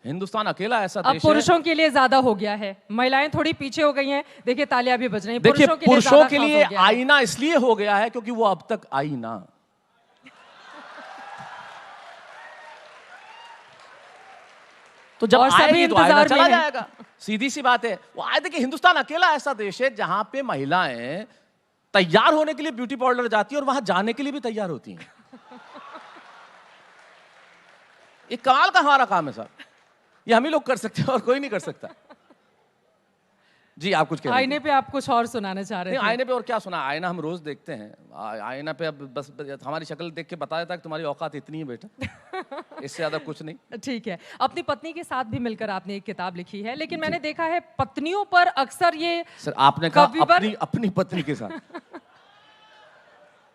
हिंदुस्तान अकेला ऐसा देश है, पुरुषों के लिए ज्यादा हो गया है, महिलाएं थोड़ी पीछे हो गई हैं। देखिए तालियां भी बज रही हैं। देखिए पुरुषों के लिए आईना इसलिए हो गया है क्योंकि वो अब तक आई ना। तो जब आएगी तो आईना चला जाएगा, सीधी सी बात है। वो आए, देखिए हिंदुस्तान अकेला ऐसा देश है जहां पे महिलाएं तैयार होने के लिए ब्यूटी पार्लर जाती हैं और वहां जाने के लिए भी तैयार होती हैं। ये कमाल का हमारा काम है साहब, ये हम ही लोग कर सकते हैं और कोई नहीं कर सकता। जी आप कुछ कह रहे हैं? आईने पे आप कुछ और सुनाना चाह रहे हैं? आईने पे और क्या सुना, आईना हम रोज देखते हैं। आईना पे अब बस हमारी शक्ल देख के बता देता है कि तुम्हारी औकात इतनी है बेटा, इससे ज्यादा कुछ नहीं। ठीक है। अपनी पत्नी के साथ भी मिलकर आपने एक किताब लिखी है, लेकिन मैंने देखा है पत्नियों पर अक्सर ये सर आपने कहा अपनी पत्नी के साथ,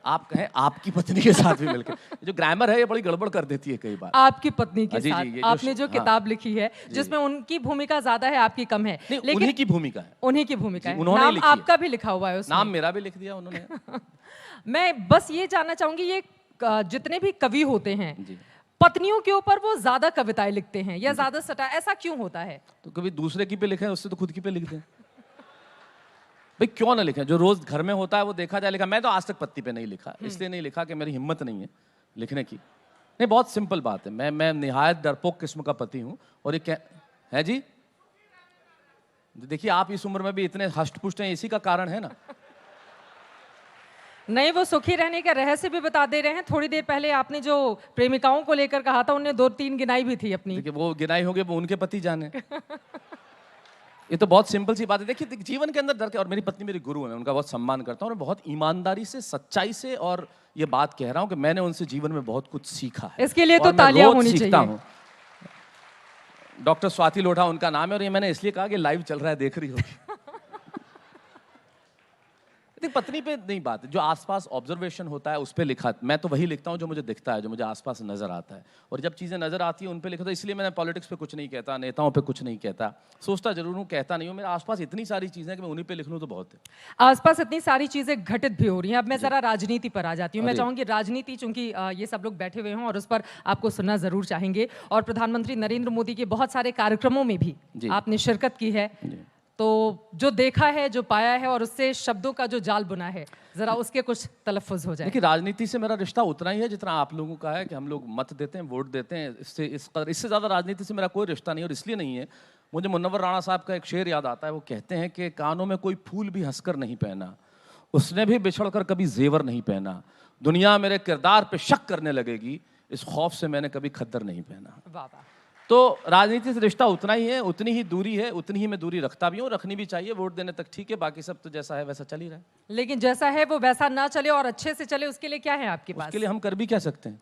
आप कहें आपकी पत्नी के साथ भी मिलकर, जो ग्रामर है ये बड़ी गड़बड़ कर देती है कई बार। आपकी पत्नी के साथ आपने जो किताब लिखी है जिसमें उनकी भूमिका ज्यादा है, आपकी कम है, लेकिन उन्हीं की भूमिका है, उन्हीं की भूमिका है। नाम आपका भी लिखा हुआ है उसमें। नाम मेरा भी लिख दिया उन्होंने। मैं बस ये जानना चाहूंगी, ये जितने भी कवि होते हैं पत्नियों के ऊपर वो ज्यादा कविताएं लिखते हैं या ज्यादा सटा, ऐसा क्यों होता है? तो कभी दूसरे की पे लिखे, उससे तो खुद की पे लिख दें। भाई क्यों ना लिखें, जो रोज घर में होता है वो देखा जाए। लिखा मैं तो आज तक पत्नी पे नहीं लिखा, इसलिए नहीं लिखा कि मेरी हिम्मत नहीं है लिखने की। नहीं, बहुत सिंपल बात है, मैं निहायत डरपोक किस्म का पति हूं। और ये है जी, देखिए आप इस उम्र में भी इतने हष्ट-पुष्ट हैं, इसी का कारण है ना। नहीं, वो सुखी रहने का रहस्य भी बता दे रहे हैं। थोड़ी देर पहले आपने जो प्रेमिकाओं को लेकर कहा था, उन्हें 2-3 गिनाई भी थी अपनी। देखिए वो गिनाई होगी, वो उनके पति जाने। ये तो बहुत सिंपल सी बात है। देखिए जीवन के अंदर डर के, और मेरी पत्नी मेरी गुरु है, मैं उनका बहुत सम्मान करता हूँ और बहुत ईमानदारी से, सच्चाई से और ये बात कह रहा हूँ कि मैंने उनसे जीवन में बहुत कुछ सीखा है। इसके लिए तो तालियां होनी चाहिए। डॉक्टर स्वाति लोढ़ा उनका नाम है, और ये मैंने इसलिए कहा कि लाइव चल रहा है, देख रही होगी। देख पत्नी पे नहीं बात, जो आसपास ऑब्जर्वेशन होता है उस पे लिखा। मैं तो वही लिखता हूँ जो मुझे दिखता है, जो मुझे आसपास नजर आता है, और जब चीजें नजर आती हैं उन पे लिखता हूँ। इसलिए मैंने पॉलिटिक्स पे कुछ नहीं कहता, नेताओं पे कुछ नहीं कहता, सोचता जरूर हूँ, कहता नहीं हूँ। मेरे आसपास इतनी सारी चीजें कि मैं उन्हीं पे लिख लूँ तो बहुत है। आसपास इतनी सारी चीजें घटित भी हो रही हैं। अब मैं जरा राजनीति पर आ जाती हूँ। मैं चाहूंगी राजनीति, चूंकि ये सब लोग बैठे हुए हों और उस पर आपको सुनना जरूर चाहेंगे, और प्रधानमंत्री नरेंद्र मोदी के बहुत सारे कार्यक्रमों में भी आपने शिरकत की है। तो जो देखा है, जो पाया है और उससे शब्दों का जो जाल बुना है, जरा उसके कुछ तलफ़ुज़ हो जाए। देखिए, राजनीति से मेरा रिश्ता उतना ही है जितना आप लोगों का है कि हम लोग मत देते हैं, वोट देते हैं। इससे ज़्यादा राजनीति से मेरा कोई रिश्ता नहीं, और इसलिए नहीं है। मुझे मुनव्वर राणा साहब का एक शेर याद आता है। वो कहते हैं कि कानों में कोई फूल भी हंसकर नहीं पहना, उसने भी बिछड़कर कभी जेवर नहीं पहना। दुनिया मेरे किरदार पे शक करने लगेगी, इस खौफ से मैंने कभी खद्दर नहीं पहना। वाह वाह। तो राजनीति से रिश्ता उतना ही है, उतनी ही दूरी है, उतनी ही मैं दूरी रखता भी हूँ, रखनी भी चाहिए। वोट देने तक ठीक है, बाकी सब तो जैसा है वैसा चल ही रहा है। लेकिन जैसा है वो वैसा ना चले और अच्छे से चले, उसके लिए क्या है आपके पास? उसके लिए हम कर भी क्या सकते हैं?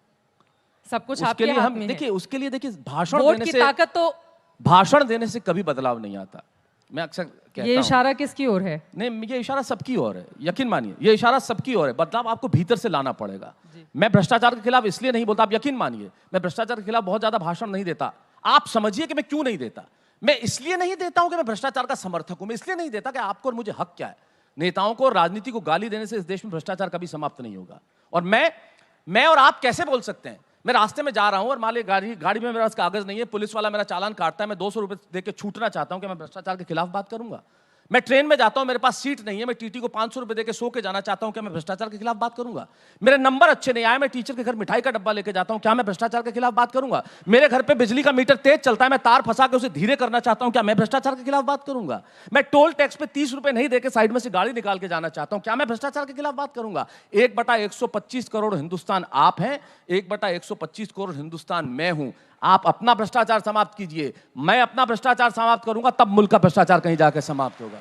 सब कुछ उसके आपके लिए हाथ हम में है। देखिए, उसके लिए देखिए, भाषण वोट देने की से, ताकत तो, भाषण देने से कभी बदलाव नहीं आता। मैं अक्सर कहता ये हूं, इशारा किसकी ओर है? नहीं, ये इशारा सबकी ओर है, यकीन मानिए, ये इशारा सबकी ओर है। बदलाव आपको भीतर से लाना पड़ेगा। मैं भ्रष्टाचार के खिलाफ इसलिए नहीं बोलता, आप यकीन मानिए, मैं भ्रष्टाचार के खिलाफ बहुत ज्यादा भाषण नहीं देता। आप समझिए कि मैं क्यों नहीं देता। मैं इसलिए नहीं देता हूं कि मैं भ्रष्टाचार का समर्थक हूं, मैं इसलिए नहीं देता कि आपको और मुझे हक क्या है। नेताओं को और राजनीति को गाली देने से इस देश में भ्रष्टाचार कभी समाप्त नहीं होगा। और मैं और आप कैसे बोल सकते हैं? मैं रास्ते में जा रहा हूं और मान लीजिए गाड़ी में मेरे पास कागज नहीं है, पुलिस वाला मेरा चालान काटता है, मैं 200 रुपए देकर छूटना चाहता हूं, कि मैं भ्रष्टाचार के खिलाफ बात करूंगा? मैं ट्रेन में जाता हूं, मेरे पास सीट नहीं है, मैं टीटी को 500 रुपए देकर सो के जाना चाहता हूं, क्या मैं भ्रष्टाचार के खिलाफ बात करूंगा? मेरे नंबर अच्छे नहीं आए, मैं टीचर के घर मिठाई का डब्बा लेके जाता हूं, क्या मैं भ्रष्टाचार के खिलाफ बात करूंगा? मेरे घर पे बिजली का मीटर तेज चलता है, मैं तार फंसा के उसे धीरे करना चाहता हूं, क्या मैं भ्रष्टाचार के खिलाफ बात करूंगा? मैं टोल टैक्स पे 30 रुपए नहीं देकर साइड में से गाड़ी निकाल के जाना चाहता हूं, क्या मैं भ्रष्टाचार के खिलाफ बात करूंगा? 1/125 करोड़ हिंदुस्तान आप हैं, 1/125 करोड़ हिंदुस्तान मैं हूं। आप अपना भ्रष्टाचार समाप्त कीजिए, मैं अपना भ्रष्टाचार समाप्त करूंगा, तब मुल्क का भ्रष्टाचार कहीं जाकर समाप्त होगा।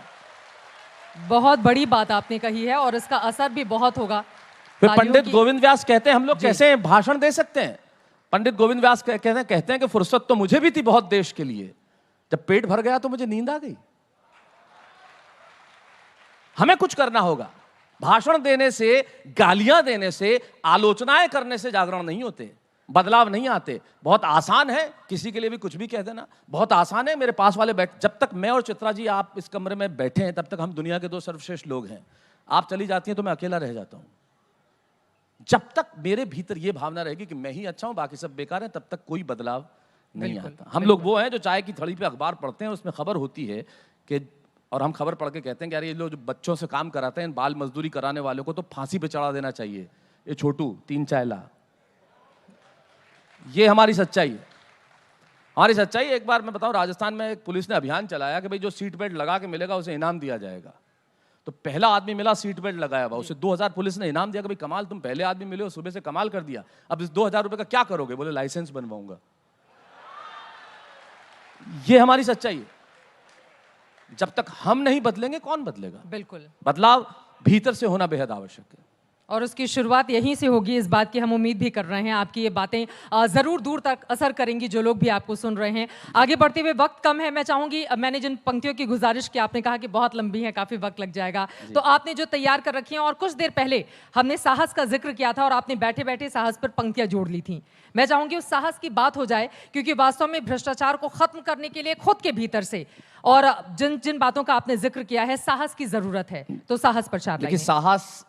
बहुत बड़ी बात आपने कही है और इसका असर भी बहुत होगा। फिर तालियों पंडित की- गोविंद व्यास कहते हैं, हम लोग कैसे भाषण दे सकते हैं? पंडित गोविंद व्यास कहते हैं कि फुर्सत तो मुझे भी थी बहुत देश के लिए, जब पेट भर गया तो मुझे नींद आ गई। हमें कुछ करना होगा। भाषण देने से, गालियां देने से, आलोचनाएं करने से जागरण नहीं होते, बदलाव नहीं आते। बहुत आसान है किसी के लिए भी कुछ भी कह देना, बहुत आसान है। मेरे पास वाले जब तक मैं और चित्रा जी आप इस कमरे में बैठे हैं, तब तक हम दुनिया के 2 सर्वश्रेष्ठ लोग हैं। आप चली जाती हैं तो मैं अकेला रह जाता हूं। जब तक मेरे भीतर यह भावना रहेगी कि मैं ही अच्छा हूं, बाकी सब बेकार हैं, तब तक कोई बदलाव नहीं आता। हम लोग वो हैं जो चाय की थड़ी पे अखबार पढ़ते हैं, उसमें खबर होती है कि, और हम खबर पढ़ के कहते हैं कि यार ये लोग जो बच्चों से काम कराते हैं, बाल मजदूरी कराने वालों को तो फांसी पे चढ़ा देना चाहिए। ये छोटू 3 चाय ला। ये हमारी सच्चाई है, हमारी सच्चाई। एक बार मैं बताऊं, राजस्थान में एक पुलिस ने अभियान चलाया कि भाई जो सीट बेल्ट लगा के मिलेगा उसे इनाम दिया जाएगा। तो पहला आदमी मिला सीट बेल्ट लगाया हुआ, उसे 2000 पुलिस ने इनाम दिया कि भाई कमाल, तुम पहले आदमी मिले हो, सुबह से कमाल कर दिया। अब इस 2000 रुपए का क्या करोगे? बोले लाइसेंस बनवाऊंगा। ये हमारी सच्चाई है। जब तक हम नहीं बदलेंगे कौन बदलेगा? बिल्कुल। बदलाव भीतर से होना बेहद आवश्यक है। और उसकी शुरुआत यहीं से होगी, इस बात की हम उम्मीद भी कर रहे हैं। आपकी ये बातें ज़रूर दूर तक असर करेंगी, जो लोग भी आपको सुन रहे हैं। आगे बढ़ते हुए, वक्त कम है, मैं चाहूँगी, मैंने जिन पंक्तियों की गुजारिश की, आपने कहा कि बहुत लंबी है, काफ़ी वक्त लग जाएगा, तो आपने जो तैयार कर रखी हैं, और कुछ देर पहले हमने साहस का जिक्र किया था और आपने बैठे बैठे साहस पर पंक्तियाँ जोड़ ली थी। मैं चाहूँगी उस साहस की बात हो जाए, क्योंकि वास्तव में भ्रष्टाचार को ख़त्म करने के लिए खुद के भीतर से और जिन जिन बातों का आपने जिक्र किया है, साहस की ज़रूरत है। तो साहस पर 4 देखिए, साहस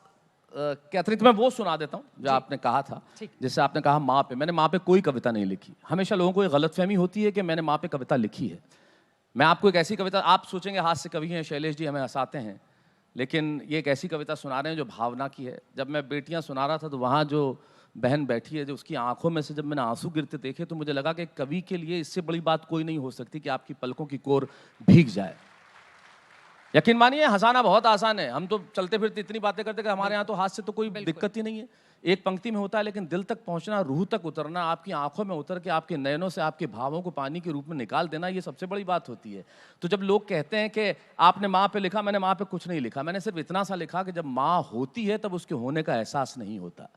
के अतिरिक्त मैं वो सुना देता हूँ जो आपने कहा था। जैसे आपने कहा माँ पे, मैंने माँ पे कोई कविता नहीं लिखी। हमेशा लोगों को ये गलतफहमी होती है कि मैंने माँ पे कविता लिखी है। मैं आपको एक ऐसी कविता, आप सोचेंगे हास्य कवि हैं शैलेश जी, हमें हंसाते हैं, लेकिन ये एक ऐसी कविता सुना रहे हैं जो भावना की है। जब मैं बेटियां सुना रहा था तो वहाँ जो बहन बैठी है, जो उसकी आंखों में से जब मैंने आंसू गिरते देखे, तो मुझे लगा कि कवि के लिए इससे बड़ी बात कोई नहीं हो सकती कि आपकी पलकों की कोर भीग जाए। यकीन मानिए, हंसाना बहुत आसान है। हम तो चलते फिरते इतनी बातें करते कि हमारे यहाँ तो हाथ से तो कोई दिक्कत ही नहीं है। एक पंक्ति में होता है, लेकिन दिल तक पहुंचना, रूह तक उतरना, आपकी आंखों में उतर के आपके नयनों से आपके भावों को पानी के रूप में निकाल देना, ये सबसे बड़ी बात होती है। तो जब लोग कहते हैं कि आपने माँ पे लिखा, मैंने माँ पे कुछ नहीं लिखा। मैंने सिर्फ इतना सा लिखा कि जब माँ होती है तब उसके होने का एहसास नहीं होता।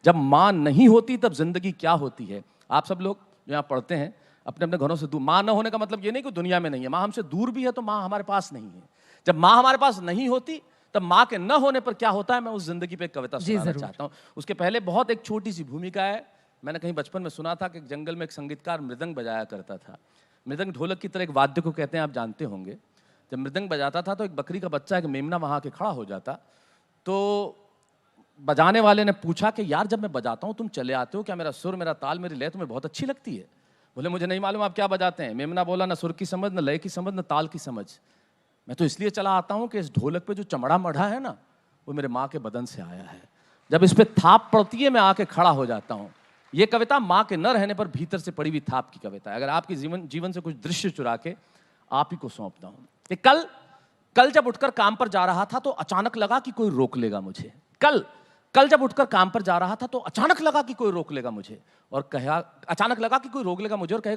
जब माँ नहीं होती तब जिंदगी क्या होती है। आप सब लोग जो यहाँ पढ़ते हैं, अपने अपने घरों से दूर, माँ न होने का मतलब ये नहीं कि दुनिया में नहीं है, माँ हमसे दूर भी है तो माँ हमारे पास नहीं है। जब माँ हमारे पास नहीं होती तब माँ के न होने पर क्या होता है, मैं उस जिंदगी पे एक कविता सुनाना चाहता हूँ। उसके पहले बहुत एक छोटी सी भूमिका है। मैंने कहीं बचपन में सुना था कि एक जंगल में एक संगीतकार मृदंग बजाया करता था। मृदंग ढोलक की तरह एक वाद्य को कहते हैं, आप जानते होंगे। जब मृदंग बजाता था तो एक बकरी का बच्चा, एक मेमना वहाँ के खड़ा हो जाता। तो बजाने वाले ने पूछा कि यार जब मैं बजाता हूँ तुम चले आते हो, क्या मेरा सुर, मेरा ताल, मेरी लय तुम्हें बहुत अच्छी लगती है? बोले मुझे नहीं मालूम आप क्या बजाते हैं। मेमना बोला, न सुर की समझ, न लय की समझ, न ताल की समझ। मैं तो इसलिए चला आता हूं कि इस ढोलक पे जो चमड़ा मढ़ा है ना, वो मेरे माँ के बदन से आया है। जब इस पे थाप पड़ती है, मैं आके खड़ा हो जाता हूं। ये कविता माँ के न रहने पर भीतर से पड़ी हुई थाप की कविता है। अगर आपके जीवन से कुछ दृश्य चुरा के आप ही को सौंपता हूं। कि कल जब उठकर काम पर जा रहा था तो अचानक लगा कि कोई रोक लेगा मुझे। कल जब उठकर काम पर जा रहा था तो अचानक लगा कि कोई रोक लेगा मुझे और कहेगा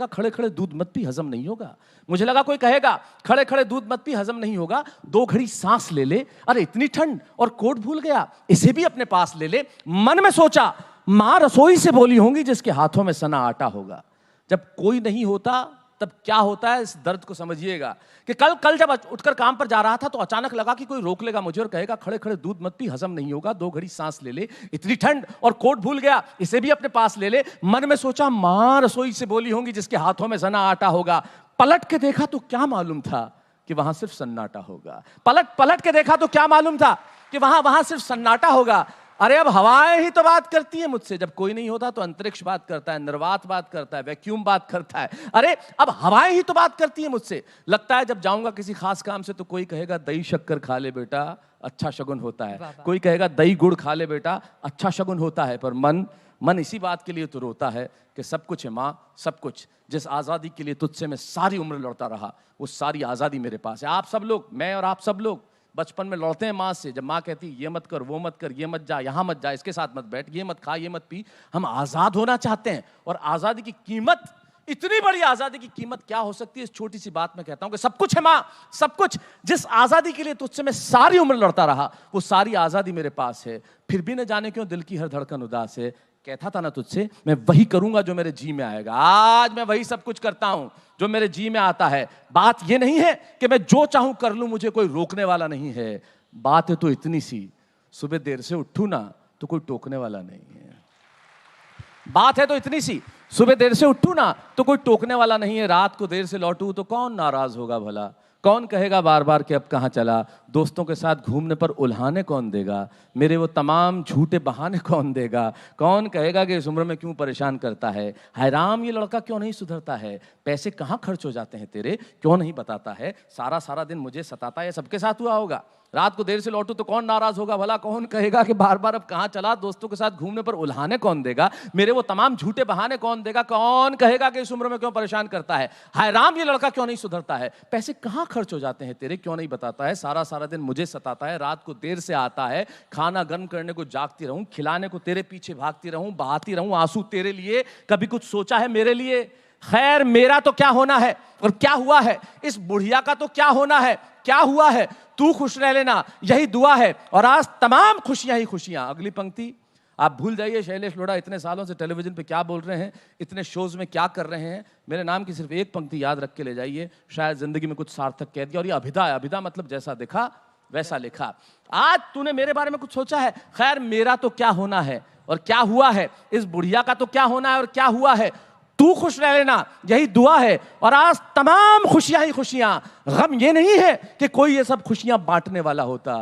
खड़े खड़े दूध मत पी, हजम नहीं होगा। मुझे लगा कोई कहेगा खड़े खड़े दूध मत पी, हजम नहीं होगा, 2 घड़ी सांस ले ले, अरे इतनी ठंड और कोट भूल गया, इसे भी अपने पास ले ले। मन में सोचा माँ रसोई से बोली होंगी जिसके हाथों में सना आटा होगा। जब कोई नहीं होता तब क्या होता है, इस दर्द को समझिएगा। कि कल जब उठकर काम पर जा रहा था तो अचानक लगा कि कोई रोक लेगा मुझे और कहेगा खड़े खड़े दूध मत पी, हजम नहीं होगा, 2 घड़ी सांस ले ले, इतनी ठंड और कोट भूल गया, इसे भी अपने पास ले ले। मन में सोचा माँ रसोई से बोली होंगी जिसके हाथों में सना आटा होगा। पलट के देखा तो क्या मालूम था कि वहां सिर्फ सन्नाटा होगा। पलट के देखा तो क्या मालूम था कि वहां सिर्फ सन्नाटा होगा। अरे अब हवाएं ही तो बात करती है मुझसे। जब कोई नहीं होता तो अंतरिक्ष बात करता है, निर्वात बात करता है, वैक्यूम बात करता है। अरे अब हवाएं ही तो बात करती है मुझसे। लगता है जब जाऊंगा किसी खास काम से तो कोई कहेगा दही शक्कर खा ले बेटा, अच्छा शगुन होता है। कोई कहेगा दही गुड़ खा ले बेटा, अच्छा शगुन होता है। पर मन इसी बात के लिए तो रोता है कि सब कुछ है माँ, सब कुछ। जिस आज़ादी के लिए तुझसे मैं सारी उम्र लड़ता रहा, वो सारी आज़ादी मेरे पास है। आप सब लोग, मैं और आप सब लोग बचपन में लड़ते हैं माँ से। जब माँ कहती ये मत कर, वो मत कर, ये मत जा, यहाँ मत जा, इसके साथ मत बैठ, ये मत खा, ये मत पी। हम आज़ाद होना चाहते हैं और आज़ादी की कीमत, इतनी बड़ी आज़ादी की कीमत क्या हो सकती है, इस छोटी सी बात में कहता हूं कि सब कुछ है माँ, सब कुछ। जिस आज़ादी के लिए तुझसे मैं सारी उम्र लड़ता रहा, वो सारी आज़ादी मेरे पास है। फिर भी न जाने क्यों दिल की हर धड़कन उदास है। कहता था ना तुझसे मैं वही करूंगा जो मेरे जी में आएगा। आज मैं वही सब कुछ करता हूं जो मेरे जी में आता है। बात ये नहीं है कि मैं जो चाहूं कर लूं, मुझे कोई रोकने वाला नहीं है। बात है तो इतनी सी, सुबह देर से उठूं ना तो कोई टोकने वाला नहीं है। बात है तो इतनी सी, सुबह देर से उठूं ना तो कोई टोकने वाला नहीं है। रात को देर से लौटूं तो कौन नाराज होगा भला। कौन कहेगा बार बार कि अब कहाँ चला। दोस्तों के साथ घूमने पर उल्हाने कौन देगा। मेरे वो तमाम झूठे बहाने कौन देगा। कौन कहेगा कि इस उम्र में क्यों परेशान करता है। हाय राम, ये लड़का क्यों नहीं सुधरता है। पैसे कहाँ खर्च हो जाते हैं तेरे, क्यों नहीं बताता है। सारा दिन मुझे सताता है। सबके साथ हुआ होगा। रात को देर से लौटूं तो कौन नाराज होगा भला। कौन कहेगा कि बार बार अब कहाँ चला। दोस्तों के साथ घूमने पर उल्हाने कौन देगा। मेरे वो तमाम झूठे बहाने कौन देगा। कौन कहेगा कि इस उम्र में क्यों परेशान करता है। हाय राम, ये लड़का क्यों नहीं सुधरता है। पैसे कहाँ खर्च हो जाते हैं तेरे, क्यों नहीं बताता है। सारा दिन मुझे सताता है। रात को देर से आता है। खाना गर्म करने को जागती रहूं, खिलाने को तेरे पीछे भागती रहूं, बहाती रहूं आंसू तेरे लिए। कभी कुछ सोचा है मेरे लिए। खैर मेरा तो क्या होना है और क्या हुआ है। इस बुढ़िया का तो क्या होना है, क्या हुआ है। तू खुश रह लेना, यही दुआ है। और आज तमाम खुशियां ही खुशियां। अगली पंक्ति आप भूल जाइए। शैलेश लोढ़ा इतने सालों से टेलीविजन पे क्या बोल रहे हैं, इतने शोज में क्या कर रहे हैं। मेरे नाम की सिर्फ एक पंक्ति याद रख के ले जाइए। शायद जिंदगी में कुछ सार्थक कह दिया। और ये अभिधा है। अभिधा मतलब जैसा दिखा वैसा लिखा। आज तूने मेरे बारे में कुछ सोचा है। खैर मेरा तो क्या होना है और क्या हुआ है। इस बुढ़िया का तो क्या होना है और क्या हुआ है। तू खुश रह लेना, यही दुआ है। और आज तमाम खुशियां ही खुशियां। गम ये नहीं है कि कोई ये सब खुशियां बांटने वाला होता,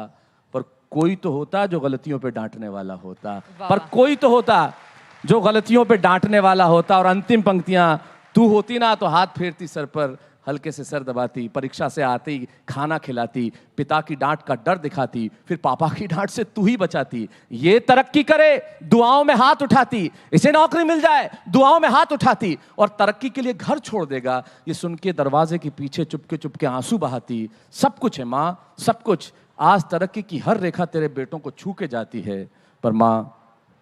पर कोई तो होता जो गलतियों पे डांटने वाला होता। पर कोई तो होता जो गलतियों पे डांटने वाला होता। और अंतिम पंक्तियां, तू होती ना तो हाथ फेरती सर पर, हल्के से सर दबाती, परीक्षा से आती खाना खिलाती, पिता की डांट का डर दिखाती, फिर पापा की डांट से तू ही बचाती। ये तरक्की करे दुआओं में हाथ उठाती, इसे नौकरी मिल जाए दुआओं में हाथ उठाती, और तरक्की के लिए घर छोड़ देगा ये सुन के दरवाजे के पीछे चुपके आंसू बहाती। सब कुछ है माँ, सब कुछ। आज तरक्की की हर रेखा तेरे बेटों को छू के जाती है, पर माँ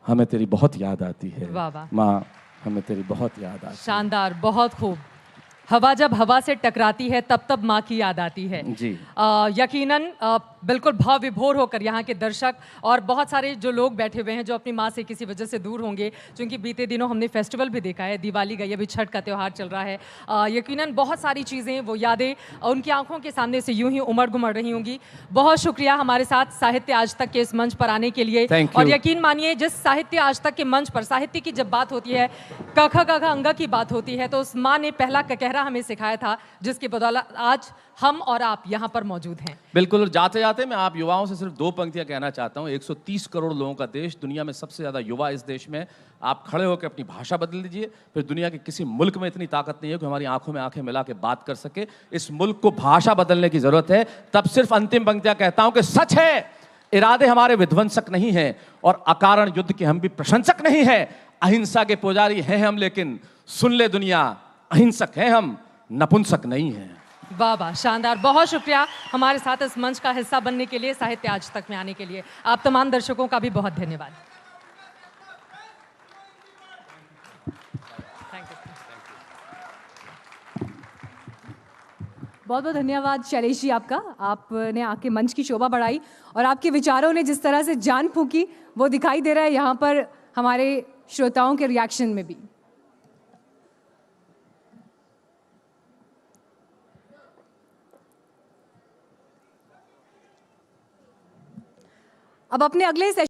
हमें तेरी बहुत याद आती है। माँ हमें तेरी बहुत याद आती है। शानदार, बहुत खूब। हवा जब हवा से टकराती है तब माँ की याद आती है जी। यकीनन बिल्कुल भाव विभोर होकर यहाँ के दर्शक और बहुत सारे जो लोग बैठे हुए हैं जो अपनी माँ से किसी वजह से दूर होंगे, क्योंकि बीते दिनों हमने फेस्टिवल भी देखा है, दिवाली गई, अभी छठ का त्यौहार चल रहा है। यकीनन बहुत सारी चीज़ें, वो यादें उनकी आंखों के सामने से यूं ही उमड़ घुमड़ रही होंगी। बहुत शुक्रिया हमारे साथ साहित्य आज तक के इस मंच पर आने के लिए। और यकीन मानिए, जिस साहित्य आज तक के मंच पर साहित्य की जब बात होती है, क ख ग घ अंग की बात होती है, तो उस माँ ने पहला ककहरा हमें सिखाया था, जिसकी बदौलत आज हम और आप यहाँ पर मौजूद हैं। बिल्कुल। जाते जाते बात है, मैं आप युवाओं से सिर्फ 2 पंक्तियां कहना चाहता हूं। 130 करोड़ लोगों का देश, दुनिया में सबसे ज्यादा युवा इस देश में। आप खड़े होकर अपनी भाषा बदल दीजिए, फिर दुनिया के किसी मुल्क में इतनी ताकत नहीं है कि हमारी आंखों में आंखें मिला के बात कर सके। इस मुल्क को भाषा बदलने की जरूरत है। तब सिर्फ अंतिम पंक्तियां कहता हूं कि सच है, इरादे हमारे विध्वंसक नहीं हैं और अकारण युद्ध के हम भी प्रशंसक नहीं हैं। अहिंसा के पुजारी हैं हम, लेकिन सुन ले दुनिया, अहिंसक हैं हम, नपुंसक नहीं हैं। वाह वाह, शानदार। बहुत शुक्रिया हमारे साथ इस मंच का हिस्सा बनने के लिए, साहित्य आज तक में आने के लिए। आप तमाम दर्शकों का भी बहुत धन्यवाद। बहुत बहुत धन्यवाद शैलेश जी आपका। आपने आके मंच की शोभा बढ़ाई और आपके विचारों ने जिस तरह से जान फूंकी वो दिखाई दे रहा है यहाँ पर हमारे श्रोताओं के रिएक्शन में भी। अब अपने अगले सेशन